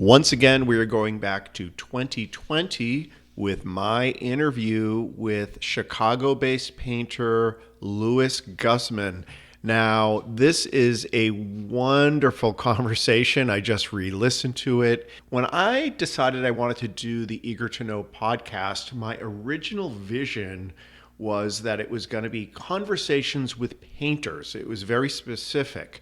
Once again, we are going back to 2020 with my interview with Chicago-based painter Luis Guzman. Now, this is a wonderful conversation. I just re-listened to it. When I decided I wanted to do the Eager to Know podcast, my original vision was that it was going to be conversations with painters. It was very specific.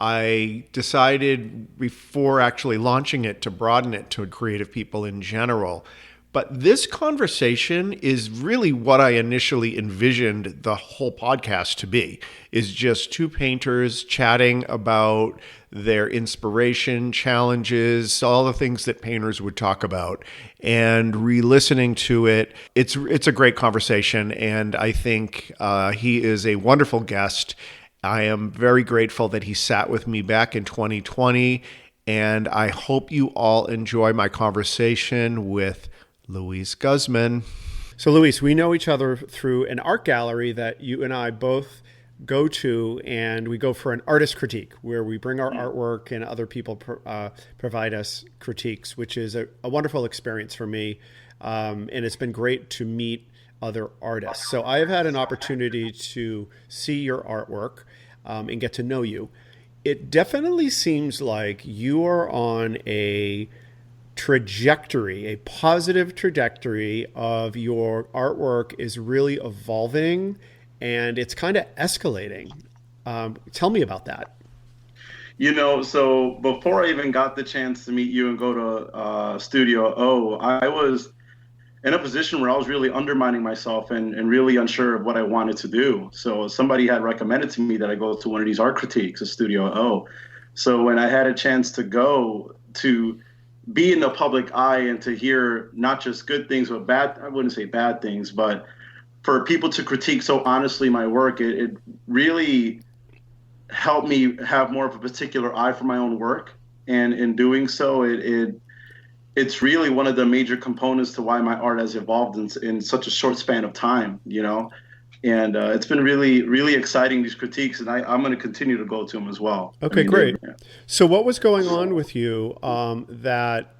I decided before actually launching it to broaden it to creative people in general. But this conversation is really what I initially envisioned the whole podcast to be, is just two painters chatting about their inspiration, challenges, all the things that painters would talk about, and re-listening to it. It's a great conversation, and I think he is a wonderful guest. I am very grateful that he sat with me back in 2020, and I hope you all enjoy my conversation with Luis Guzman. So Luis, we know each other through an art gallery that you and I both go to, and we go for an artist critique where we bring our artwork and other people provide us critiques, which is a wonderful experience for me. And it's been great to meet other artists. So I have had an opportunity to see your artwork and get to know you. It definitely seems like you are on a trajectory, a positive trajectory of your artwork is really evolving and it's kind of escalating. Tell me about that. So before I even got the chance to meet you and go to Studio O, I was in a position where I was really undermining myself and really unsure of what I wanted to do. So somebody had recommended to me that I go to one of these art critiques at Studio O. So when I had a chance to go to be in the public eye and to hear not just good things, but bad, I wouldn't say bad things, but for people to critique so honestly my work, it really helped me have more of a particular eye for my own work. And in doing so, it's really one of the major components to why my art has evolved in such a short span of time, And it's been really, really exciting, these critiques, and I'm going to continue to go to them as well. Okay, great. Yeah. So what was going on with you that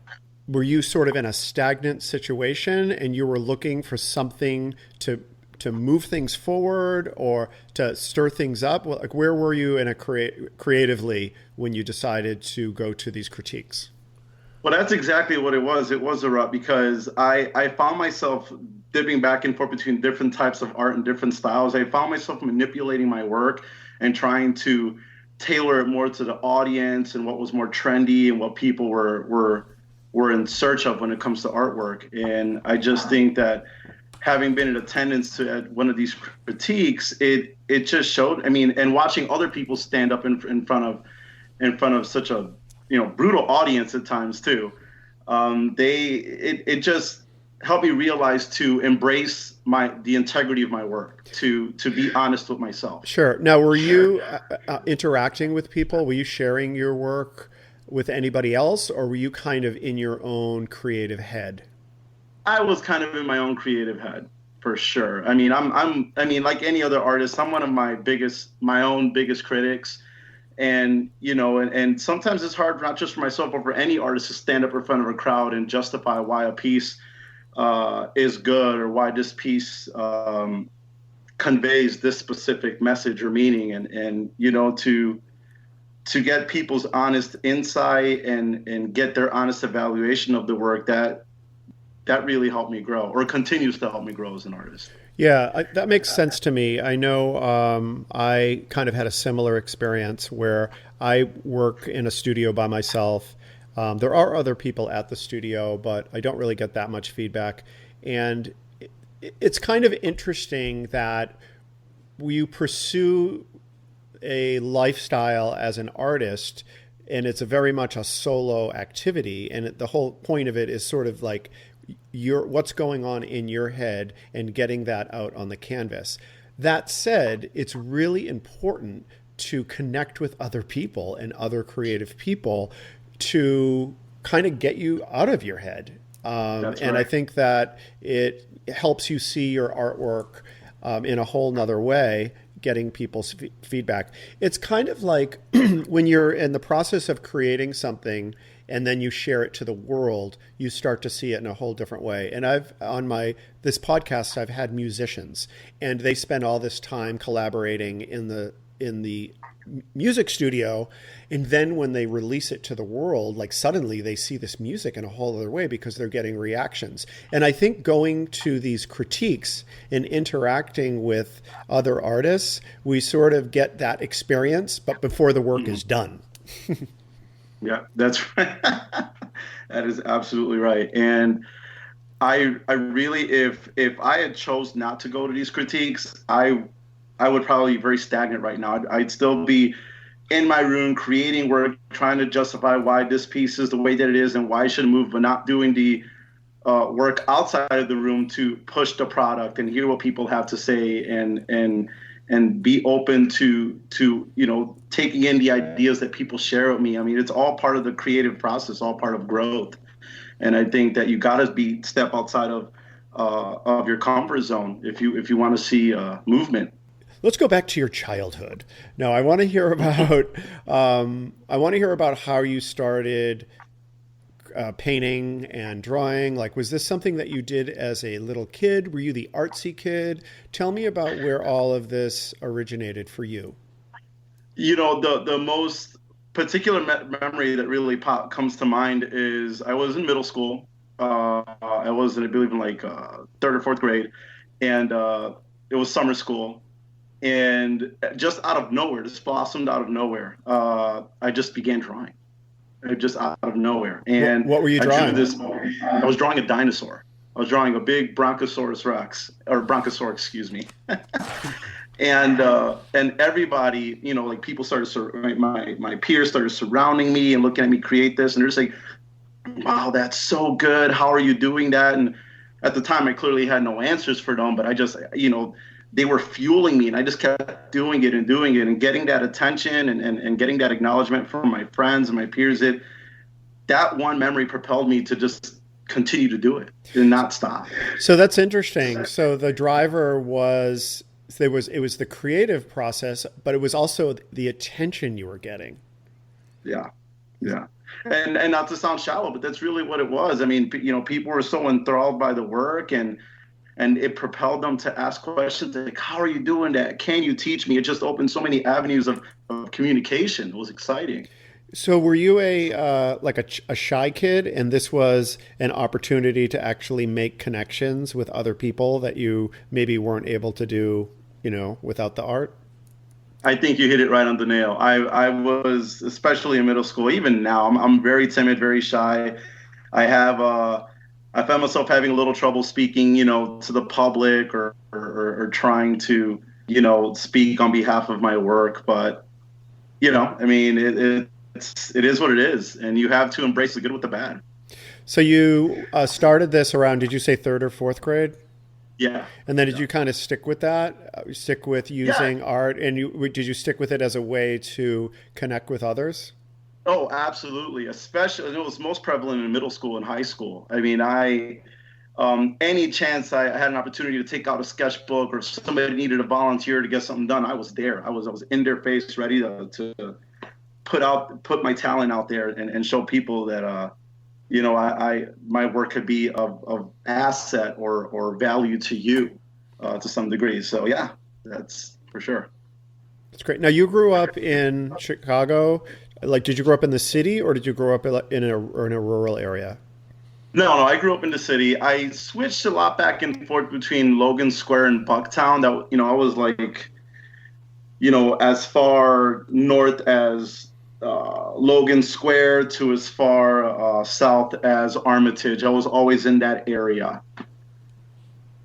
were you sort of in a stagnant situation and you were looking for something to move things forward or to stir things up? Like, where were you in creatively when you decided to go to these critiques? Well, that's exactly what it was. It was a rut because I found myself dipping back and forth between different types of art and different styles. I found myself manipulating my work and trying to tailor it more to the audience and what was more trendy and what people were in search of when it comes to artwork. And I just think that having been in attendance at one of these critiques, it just showed. And watching other people stand up in front of such a brutal audience at times too. It just helped me realize to embrace the integrity of my work, to be honest with myself. Sure. Now, were you interacting with people? Were you sharing your work with anybody else, or were you kind of in your own creative head? I was kind of in my own creative head, for sure. I'm like any other artist, I'm one of my own biggest critics. And, and sometimes it's hard, not just for myself, but for any artist to stand up in front of a crowd and justify why a piece is good or why this piece conveys this specific message or meaning. And to get people's honest insight and get their honest evaluation of the work, that really helped me grow, or continues to help me grow as an artist. Yeah, that makes sense to me. I know I kind of had a similar experience where I work in a studio by myself. There are other people at the studio, but I don't really get that much feedback. And it's kind of interesting that you pursue a lifestyle as an artist, and it's very much a solo activity. And the whole point of it is sort of like what's going on in your head and getting that out on the canvas. That said, it's really important to connect with other people and other creative people to kind of get you out of your head. That's and right. I think that it helps you see your artwork in a whole nother way, getting people's feedback. It's kind of like when you're in the process of creating something and then you share it to the world, you start to see it in a whole different way. And this podcast, I've had musicians, and they spend all this time collaborating in the music studio, and then when they release it to the world, like suddenly they see this music in a whole other way because they're getting reactions. And I think going to these critiques and interacting with other artists, we sort of get that experience, but before the work is done. Yeah, that's right. That is absolutely right. And I really, if I had chose not to go to these critiques, I would probably be very stagnant right now. I'd still be in my room creating work, trying to justify why this piece is the way that it is and why I should move, but not doing the work outside of the room to push the product and hear what people have to say and be open to taking in the ideas that people share with me. I mean, it's all part of the creative process, all part of growth. And I think that you got to step outside of your comfort zone if you want to see movement. Let's go back to your childhood. Now, I want to hear about how you started painting and drawing. Like, was this something that you did as a little kid? Were you the artsy kid? Tell me about where all of this originated for you. The most particular memory that really comes to mind is I was in middle school. I was, I believe, in like third or fourth grade, and it was summer school. And just out of nowhere, this blossomed out of nowhere. I just began drawing. Just out of nowhere. And what were you drawing? I was drawing a dinosaur. I was drawing a big Brontosaurus Rex, or Brontosaur, excuse me. and everybody, like people started, my peers started surrounding me and looking at me create this, and they're just like, "Wow, that's so good. How are you doing that?" And at the time, I clearly had no answers for them, but I just, they were fueling me, and I just kept doing it and getting that attention and getting that acknowledgement from my friends and my peers. That one memory propelled me to just continue to do it and not stop. So that's interesting. So the driver was it was the creative process, but it was also the attention you were getting. Yeah. And not to sound shallow, but that's really what it was. I mean, people were so enthralled by the work, and it propelled them to ask questions like, "How are you doing that? Can you teach me?" It just opened so many avenues of communication. It was exciting. So were you a shy kid, and this was an opportunity to actually make connections with other people that you maybe weren't able to do, without the art? I think you hit it right on the nail. I was, especially in middle school, even now, I'm very timid, very shy. I found myself having a little trouble speaking, to the public or trying to, speak on behalf of my work. But, I mean, it is what it is. And you have to embrace the good with the bad. So you started this around, did you say third or fourth grade? Yeah. And then did you kind of stick with that? Stick with using art? And did you stick with it as a way to connect with others? Oh, absolutely. Especially, it was most prevalent in middle school and high school. I mean, any chance I had an opportunity to take out a sketchbook, or somebody needed a volunteer to get something done, I was there. I was in their face, ready to put my talent out there and show people that, my work could be of asset or value to you to some degree. So yeah, that's for sure. That's great. Now, you grew up in Chicago. Like, did you grow up in the city, or did you grow up in a rural area? No, I grew up in the city. I switched a lot back and forth between Logan Square and Bucktown. That, I was like, as far north as Logan Square to as far south as Armitage. I was always in that area.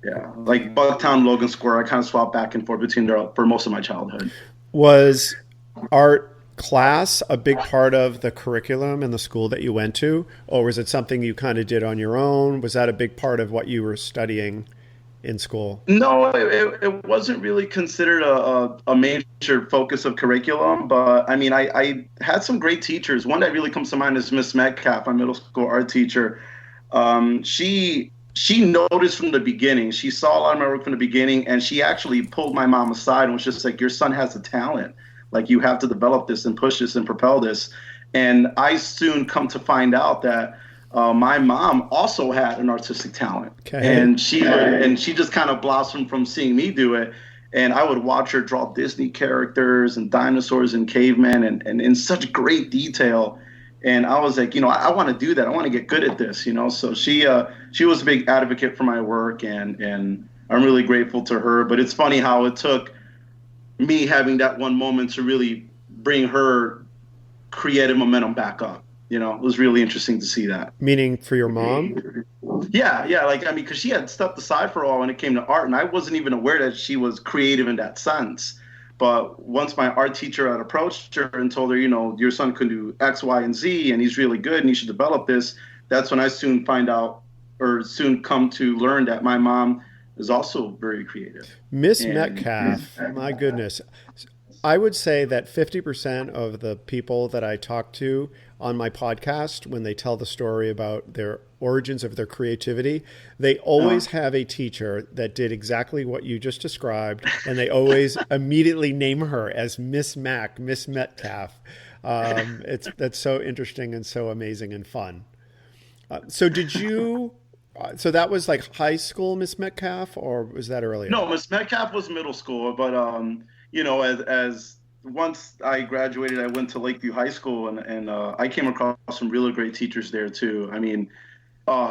Yeah, like Bucktown, Logan Square. I kind of swapped back and forth between there for most of my childhood. Was art class a big part of the curriculum in the school that you went to, or was it something you kind of did on your own? Was that a big part of what you were studying in school? No, it wasn't really considered a major focus of curriculum, but I mean, I had some great teachers. One that really comes to mind is Miss Metcalf, my middle school art teacher. She noticed from the beginning. She saw a lot of my work from the beginning, and she actually pulled my mom aside and was just like, "Your son has a talent. Like, you have to develop this and push this and propel this." And I soon come to find out that my mom also had an artistic talent, and she just kind of blossomed from seeing me do it. And I would watch her draw Disney characters and dinosaurs and cavemen, and in such great detail. And I was like, I want to do that. I want to get good at this, So she was a big advocate for my work, and I'm really grateful to her. But it's funny how it took me having that one moment to really bring her creative momentum back up. It was really interesting to see that. Meaning for your mom? Yeah. Because she had stepped aside for a while when it came to art, and I wasn't even aware that she was creative in that sense. But once my art teacher had approached her and told her, your son can do X, Y, and Z, and he's really good, and he should develop this, that's when I soon come to learn that my mom is also very creative. Miss Metcalf, my goodness. I would say that 50% of the people that I talk to on my podcast, when they tell the story about their origins of their creativity, they always have a teacher that did exactly what you just described, and they always immediately name her as Miss Metcalf. That's so interesting and so amazing and fun. So that was like high school Miss Metcalf, or was that earlier? No, Miss Metcalf was middle school, but as once I graduated, I went to Lakeview High School, and I came across some really great teachers there too. I mean,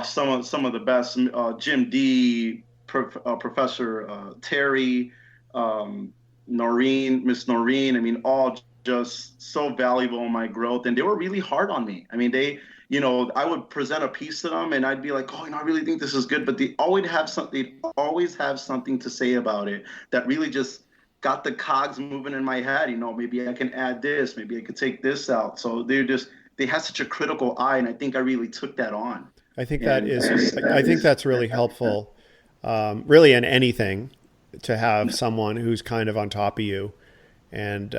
some of the best, Jim D, Professor Terry, Miss Noreen. I mean, all just so valuable in my growth, and they were really hard on me. I mean, I would present a piece to them, and I'd be like, I really think this is good, but they always have something to say about it that really just got the cogs moving in my head. Maybe I can add this, maybe I could take this out. So they have such a critical eye, and I think I really took that on. I think that's really helpful, really in anything, to have someone who's kind of on top of you, and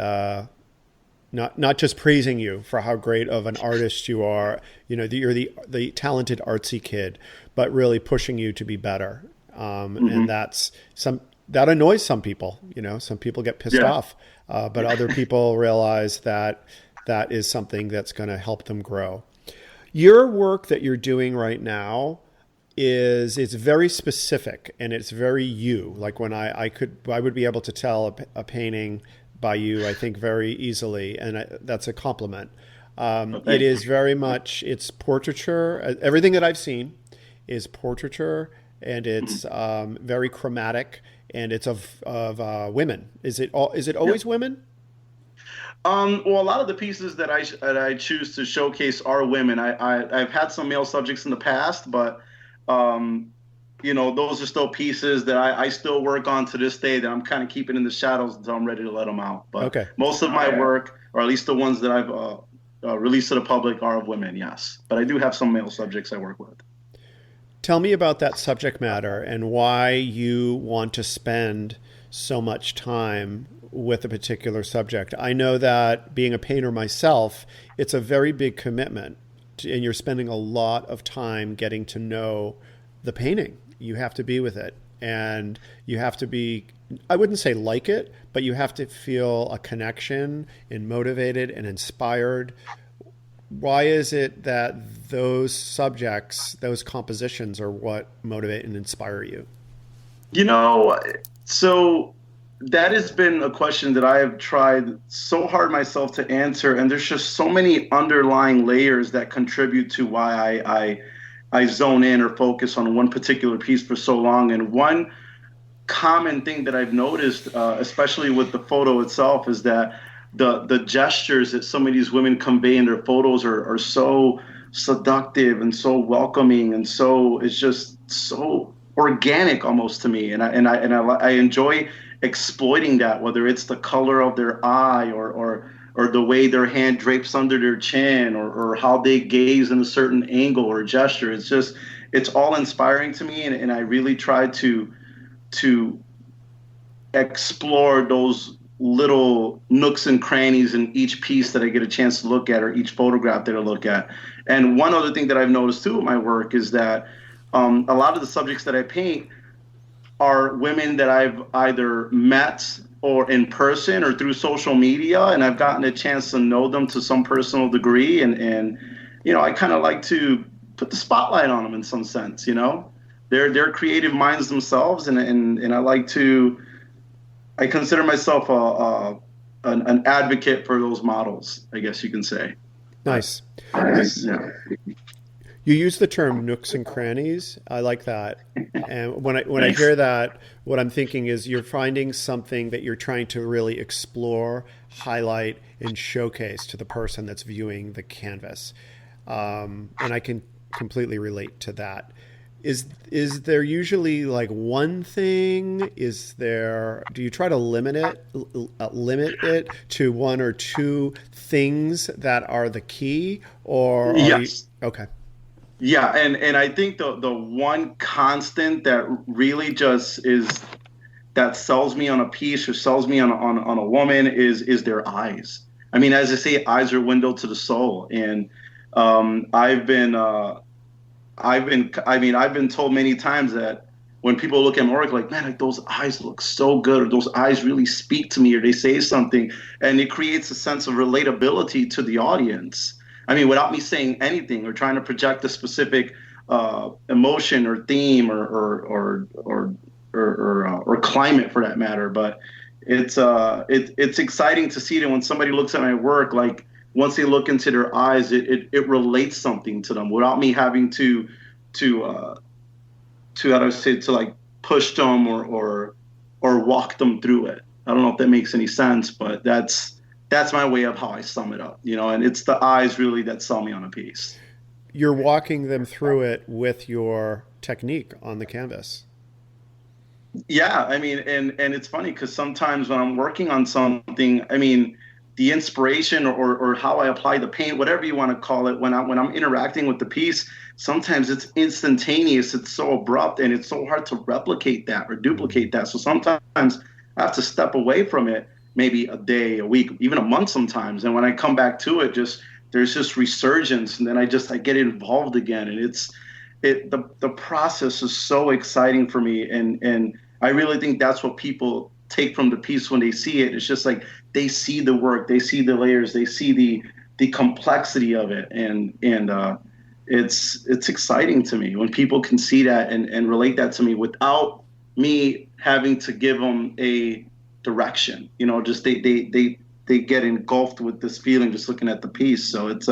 not just praising you for how great of an artist you are. You're the talented artsy kid, but really pushing you to be better. And that annoys some people. Some people get pissed off, but other people realize that is something that's going to help them grow. Your work that you're doing right now it's very specific, and it's very you. Like when I would be able to tell a painting by you, I think, very easily, and that's a compliment. It is very much, it's portraiture. Everything that I've seen is portraiture, and it's very chromatic, and it's of women. Is it always women? Well, a lot of the pieces that I choose to showcase are women. I've had some male subjects in the past, but those are still pieces that I still work on to this day that I'm kind of keeping in the shadows until I'm ready to let them out. But most of my work, or at least the ones that I've released to the public, are of women, yes. But I do have some male subjects I work with. Tell me about that subject matter and why you want to spend so much time with a particular subject. I know that being a painter myself, it's a very big commitment, and you're spending a lot of time getting to know the painting. You have to be with it, and you have to be, I wouldn't say like it, but you have to feel a connection and motivated and inspired. Why is it that those subjects, those compositions, are what motivate and inspire you? So that has been a question that I have tried so hard myself to answer, and there's just so many underlying layers that contribute to why I zone in or focus on one particular piece for so long. And one common thing that I've noticed, especially with the photo itself, is that the gestures that some of these women convey in their photos are so seductive and so welcoming, and so it's just so organic almost to me. And I enjoy exploiting that, whether it's the color of their eye or the way their hand drapes under their chin, or how they gaze in a certain angle or gesture. It's all inspiring to me, and I really try to explore those little nooks and crannies in each piece that I get a chance to look at, or each photograph that I look at. And one other thing that I've noticed too with my work is that a lot of the subjects that I paint are women that I've either met or in person or through social media, and I've gotten a chance to know them to some personal degree, and I kind of like to put the spotlight on them in some sense. They're creative minds themselves, and I consider myself an advocate for those models, I guess you can say. Nice. Yeah. You use the term nooks and crannies. I like that. And when I hear that, what I'm thinking is you're finding something that you're trying to really explore, highlight, and showcase to the person that's viewing the canvas. And I can completely relate to that. Is there usually like one thing? Do you try to limit it to one or two things that are the key, or Yes. Okay. Yeah, and I think the one constant that really just is that sells me on a piece or sells me on a woman is their eyes. I mean, as I say, eyes are a window to the soul, and I've been told many times that when people look at my work, like, man, like those eyes look so good, or those eyes really speak to me, or they say something, and it creates a sense of relatability to the audience. I mean, without me saying anything or trying to project a specific emotion or theme or climate for that matter, but it's exciting to see that when somebody looks at my work, like once they look into their eyes, it relates something to them without me having to how do I say, to like push them or walk them through it. I don't know if that makes any sense, but that's my way of how I sum it up, and it's the eyes really that sell me on a piece. You're walking them through it with your technique on the canvas. Yeah, I mean, and it's funny because sometimes when I'm working on something, I mean, the inspiration or how I apply the paint, whatever you want to call it, when I'm interacting with the piece, sometimes it's instantaneous, it's so abrupt, and it's so hard to replicate that or duplicate that. So sometimes I have to step away from it, maybe a day, a week, even a month sometimes. And when I come back to it, there's just resurgence, and then I get involved again. And the process is so exciting for me, and I really think that's what people take from the piece when they see it. It's just like they see the work, they see the layers, they see the complexity of it, and it's exciting to me when people can see that and relate that to me without me having to give them a direction. Just they get engulfed with this feeling just looking at the piece. So it's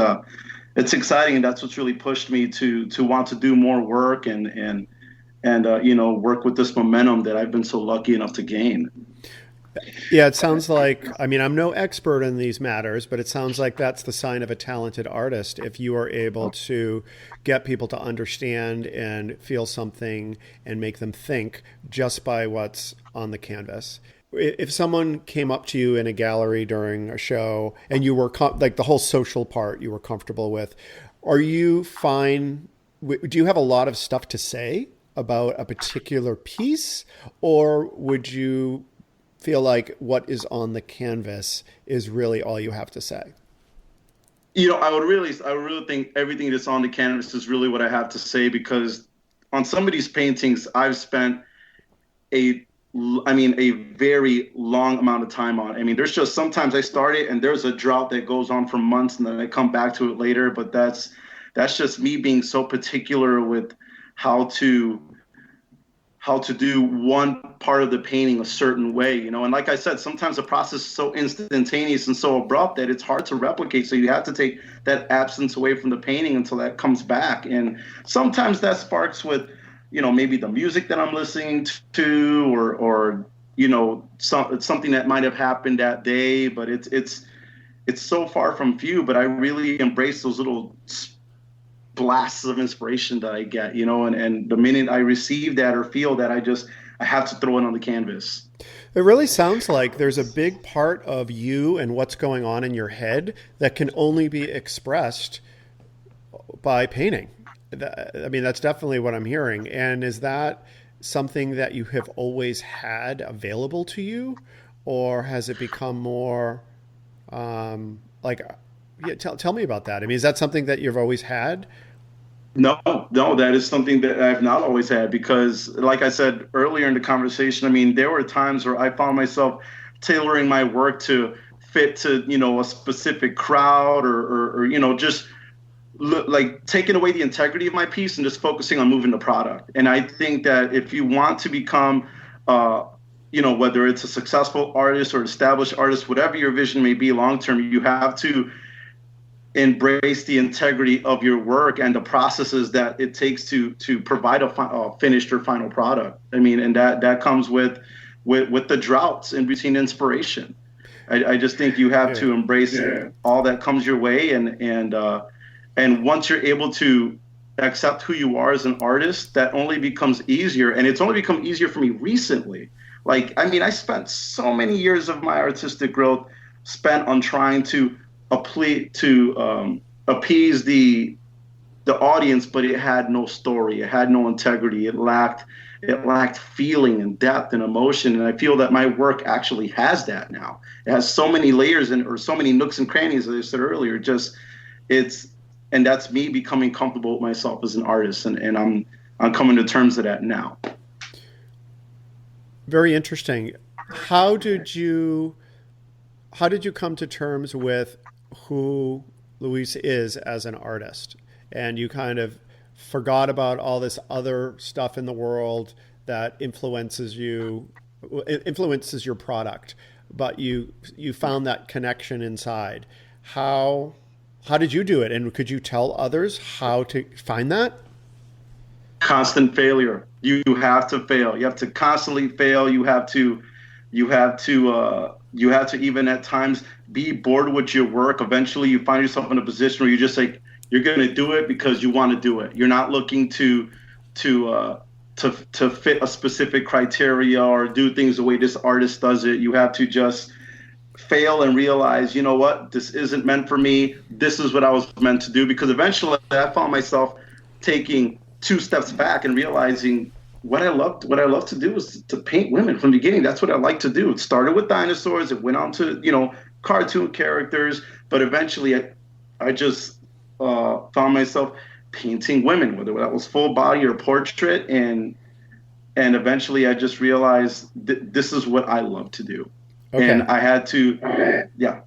exciting, and that's what's really pushed me to want to do more work and work with this momentum that I've been so lucky enough to gain. Yeah, it sounds like, I mean, I'm no expert in these matters, but it sounds like that's the sign of a talented artist if you are able to get people to understand and feel something and make them think just by what's on the canvas. If someone came up to you in a gallery during a show and you were like the whole social part you were comfortable with, are you fine? Do you have a lot of stuff to say about a particular piece, or would you feel like what is on the canvas is really all you have to say? I would really think everything that's on the canvas is really what I have to say, because on some of these paintings I've spent a very long amount of time on. I mean, there's just sometimes I start it and there's a drought that goes on for months, and then I come back to it later. But that's just me being so particular with how to do one part of the painting a certain way, and like I said, sometimes the process is so instantaneous and so abrupt that it's hard to replicate. So you have to take that absence away from the painting until that comes back. And sometimes that sparks with, maybe the music that I'm listening to, or something that might have happened that day. But it's so far from few. But I really embrace those little blasts of inspiration that I get, and the minute I receive that or feel that, I have to throw it on the canvas. It really sounds like there's a big part of you and what's going on in your head that can only be expressed by painting. I mean, that's definitely what I'm hearing. And is that something that you have always had available to you, or has it become more tell me about that. I mean, is that something that you've always had? No, that is something that I've not always had, because like I said earlier in the conversation, I mean, there were times where I found myself tailoring my work to fit to, a specific crowd, or just like taking away the integrity of my piece and just focusing on moving the product. And I think that if you want to become, whether it's a successful artist or established artist, whatever your vision may be long term, you have to embrace the integrity of your work and the processes that it takes to provide a finished or final product. I mean, and that comes with the droughts in between inspiration. I just think you have to embrace all that comes your way, and once you're able to accept who you are as an artist, that only becomes easier. And it's only become easier for me recently. Like, I mean, I spent so many years of my artistic growth spent on trying to appease the audience, but it had no story, it had no integrity, it lacked feeling and depth and emotion. And I feel that my work actually has that now. It has so many layers or so many nooks and crannies, as I said earlier. And that's me becoming comfortable with myself as an artist, and I'm coming to terms with that now. Very interesting. How did you come to terms with who Luis is as an artist? And you kind of forgot about all this other stuff in the world that influences your product, but you found that connection inside. How did you do it? And could you tell others how to find that? Constant failure. You have to fail. You have to constantly fail. You have to even at times be bored with your work. Eventually you find yourself in a position where you're just like, you're going to do it because you want to do it. You're not looking to fit a specific criteria or do things the way this artist does it. You have to just fail and realize, you know what, this isn't meant for me. This is what I was meant to do. Because eventually I found myself taking 2 steps back and realizing what I loved to do was to paint women from the beginning. That's what I like to do. It started with dinosaurs. It went on to, cartoon characters. But eventually I just found myself painting women, whether that was full body or portrait. And eventually I just realized this is what I love to do. Okay. And I had to, yeah.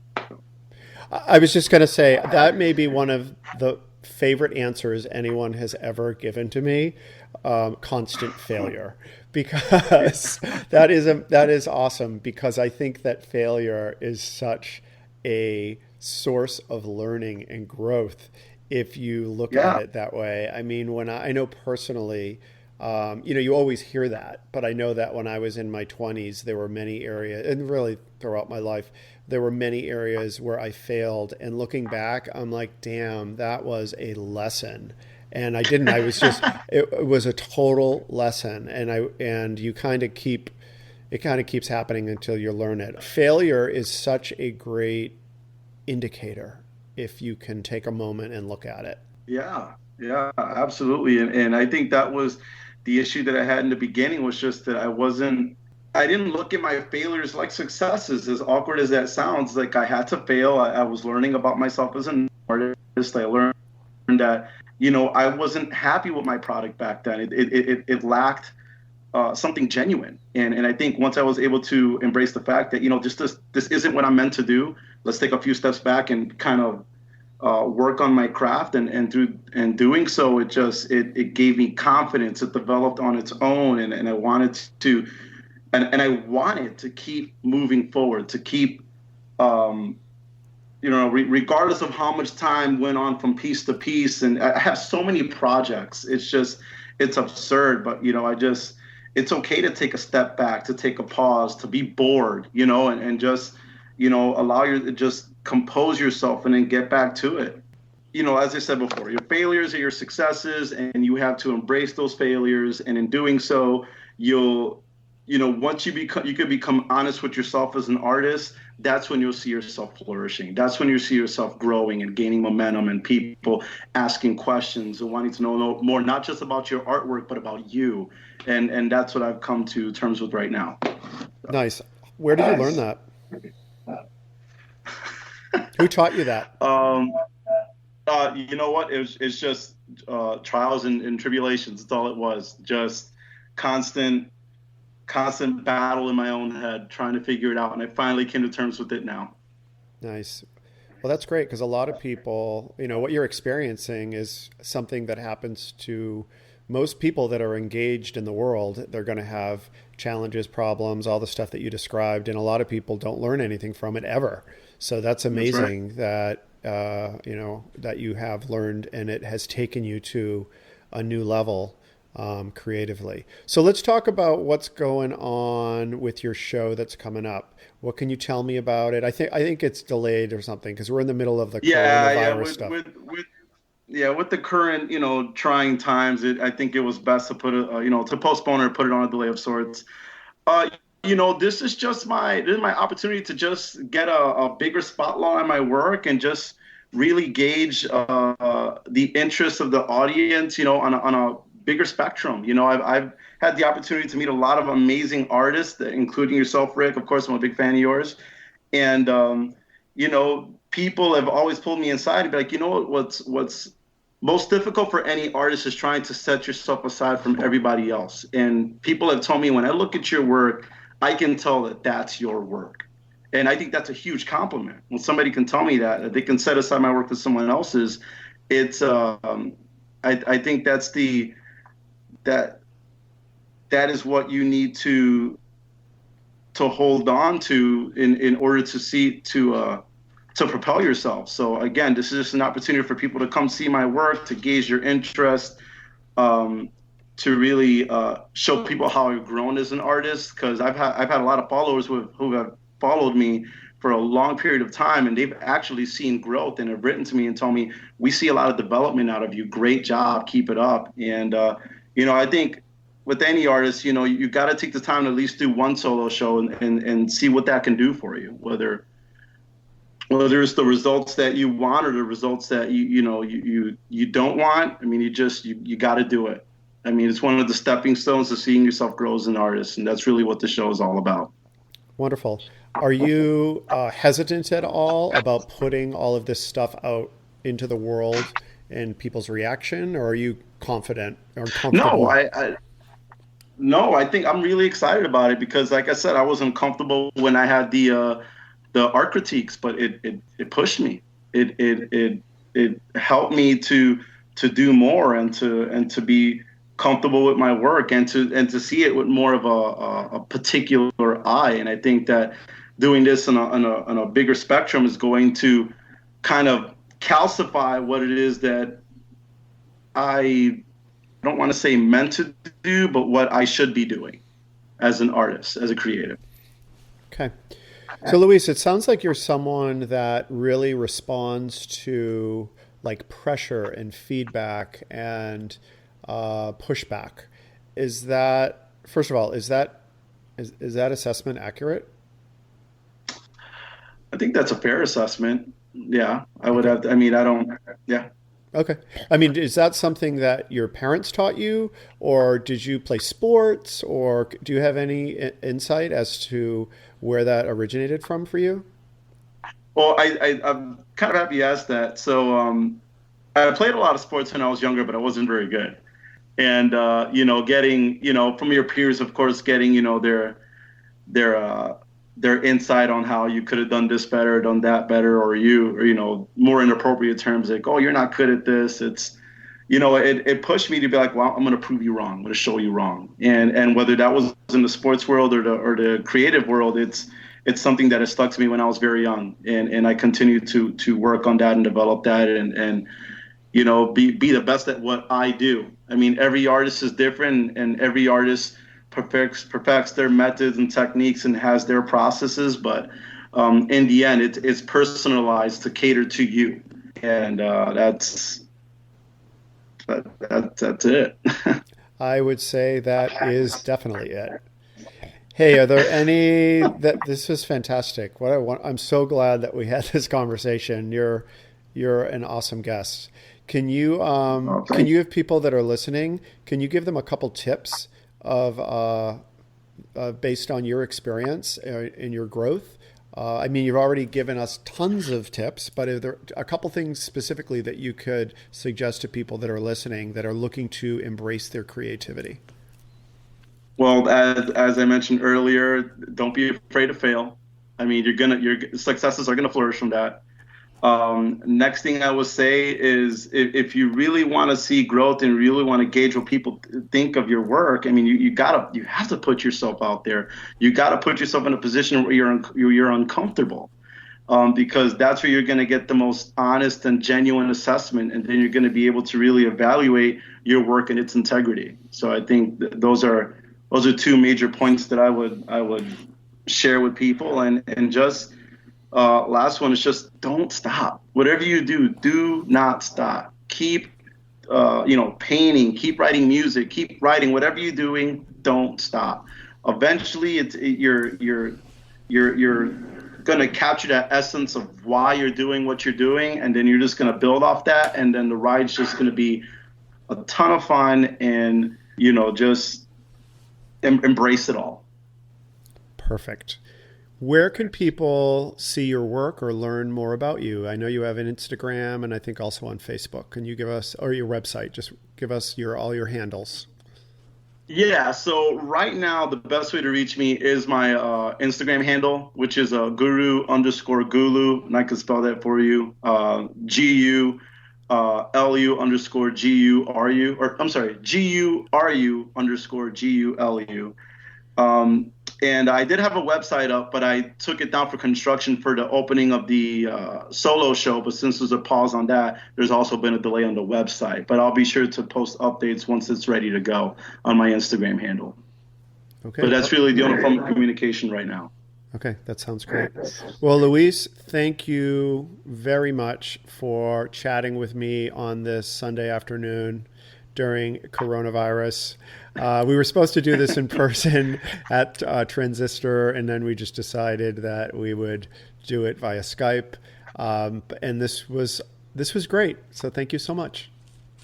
I was just going to say that may be one of the favorite answers anyone has ever given to me. Constant failure, because that is awesome, because I think that failure is such a source of learning and growth if you look at it that way. I mean, when I know personally, you always hear that, but I know that when I was in my 20s, there were many areas, and really throughout my life, there were many areas where I failed. And looking back, I'm like, damn, that was a lesson. And I didn't. I was just. It was a total lesson, and you kind of keeps happening until you learn it. Failure is such a great indicator if you can take a moment and look at it. Yeah, absolutely. And I think that was the issue that I had in the beginning, was just that I didn't look at my failures like successes, as awkward as that sounds. Like, I had to fail. I was learning about myself as an artist. I learned that, I wasn't happy with my product back then. It lacked something genuine. And I think once I was able to embrace the fact that, this isn't what I'm meant to do, let's take a few steps back and kind of work on my craft, and doing so, it gave me confidence. It developed on its own, and I wanted to, and I wanted to keep moving forward, to keep, regardless of how much time went on from piece to piece. And I have so many projects. It's absurd, but it's okay to take a step back, to take a pause, to be bored, and just, just compose yourself and then get back to it. As I said before, your failures are your successes, and you have to embrace those failures. And in doing so, once you could become honest with yourself as an artist, that's when you'll see yourself flourishing. That's when you see yourself growing and gaining momentum, and people asking questions and wanting to know more, not just about your artwork, but about you. And that's what I've come to terms with right now. Nice. Where did you learn that? Who taught you that? You know what? It's just trials and tribulations. That's all it was. Just constant constant battle in my own head trying to figure it out, and I finally came to terms with it now. Nice. Well, that's great because a lot of people, what you're experiencing is something that happens to most people that are engaged in the world. They're going to have challenges, problems, all the stuff that you described, and a lot of people don't learn anything from it ever. So that's amazing that that you have learned, and it has taken you to a new level creatively. So let's talk about what's going on with your show that's coming up. What can you tell me about it? I think it's delayed or something because we're in the middle of the coronavirus stuff. With the current, trying times, I think it was best to put it, to postpone or put it on a delay of sorts. This is my opportunity to just get a bigger spotlight on my work and just really gauge the interest of the audience, on a bigger spectrum. I've had the opportunity to meet a lot of amazing artists, including yourself, Rick. Of course, I'm a big fan of yours. And, people have always pulled me inside and be like, what's most difficult for any artist is trying to set yourself aside from everybody else. And people have told me when I look at your work, I can tell that that's your work. And I think that's a huge compliment. When somebody can tell me that they can set aside my work to someone else's, it's I think that is what you need to hold on to in order to propel yourself. So again, this is just an opportunity for people to come see my work, to gauge your interest, to really show people how I've grown as an artist. Because I've had a lot of followers who have followed me for a long period of time, and they've actually seen growth and have written to me and told me, we see a lot of development out of you. Great job, keep it up. And I think with any artist, you got to take the time to at least do one solo show and see what that can do for you, whether it's the results that you want or the results that you don't want. I mean, you got to do it. I mean, it's one of the stepping stones to seeing yourself grow as an artist, and that's really what the show is all about. Wonderful. Are you hesitant at all about putting all of this stuff out into the world and people's reaction, or are you confident or comfortable? No, I think I'm really excited about it because, like I said, I wasn't comfortable when I had the art critiques, but it pushed me. It helped me to do more and to be comfortable with my work and to see it with more of a particular eye. And I think that doing this on a bigger spectrum is going to kind of calcify what it is that I don't want to say meant to do, but what I should be doing as an artist, as a creative. Okay. So Luis, it sounds like you're someone that really responds to like pressure and feedback and pushback. Is that, first of all, is that assessment accurate? I think that's a fair assessment. Yeah, I would have to, I mean, I don't, yeah. Okay. I mean, is that something that your parents taught you, or did you play sports, or do you have any insight as to where that originated from for you? Well, I'm kind of happy you asked that. So I played a lot of sports when I was younger, but I wasn't very good. And, getting, from your peers, of course, getting, their insight on how you could have done this better, done that better, or more inappropriate terms like, oh, you're not good at this. It's, it pushed me to be like, well, I'm going to prove you wrong. I'm going to show you wrong. And whether that was in the sports world or the creative world, it's something that has stuck to me when I was very young. And I continue to work on that and develop that and be the best at what I do. I mean, every artist is different, and every artist perfects their methods and techniques and has their processes, but in the end, it's personalized to cater to you, and that's it. I would say that is definitely it. Hey, are there any that this was fantastic? I'm so glad that we had this conversation. You're an awesome guest. Can you have people that are listening? Can you give them a couple tips of based on your experience in your growth? I mean, you've already given us tons of tips, but are there a couple things specifically that you could suggest to people that are listening that are looking to embrace their creativity? Well, as I mentioned earlier, don't be afraid to fail. I mean, your successes are gonna flourish from that. Next thing I would say is if you really want to see growth and really want to gauge what people think of your work, I mean, you have to put yourself out there. You got to put yourself in a position where you're uncomfortable, because that's where you're going to get the most honest and genuine assessment, and then you're going to be able to really evaluate your work and its integrity. So I think those are two major points that I would share with people, and just. Last one is just don't stop. Whatever you do, do not stop. Keep, painting. Keep writing music. Keep writing. Whatever you're doing, don't stop. Eventually, you're gonna capture that essence of why you're doing what you're doing, and then you're just gonna build off that, and then the ride's just gonna be a ton of fun, and just embrace it all. Perfect. Where can people see your work or learn more about you? I know you have an Instagram and I think also on Facebook. Can you give us, or your website, just give us all your handles? Yeah, so right now the best way to reach me is my Instagram handle, which is guru_gulu, and I can spell that for you. GULU_GURU, or I'm sorry, GURU_GULU. And I did have a website up, but I took it down for construction for the opening of the solo show. But since there's a pause on that, there's also been a delay on the website. But I'll be sure to post updates once it's ready to go on my Instagram handle. Okay. But that's really the only form of communication right now. Okay, that sounds great. Well, Luis, thank you very much for chatting with me on this Sunday afternoon during coronavirus. We were supposed to do this in person at Transistor, and then we just decided that we would do it via Skype. And this was great. So thank you so much.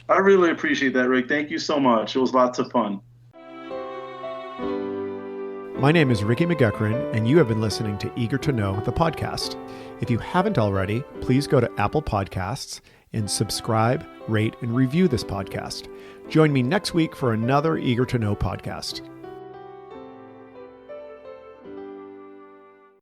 I really appreciate that, Rick. Thank you so much. It was lots of fun. My name is Ricky McGuckran, and you have been listening to Eager to Know, the podcast. If you haven't already, please go to Apple Podcasts and subscribe, rate, and review this podcast. Join me next week for another Eager to Know podcast.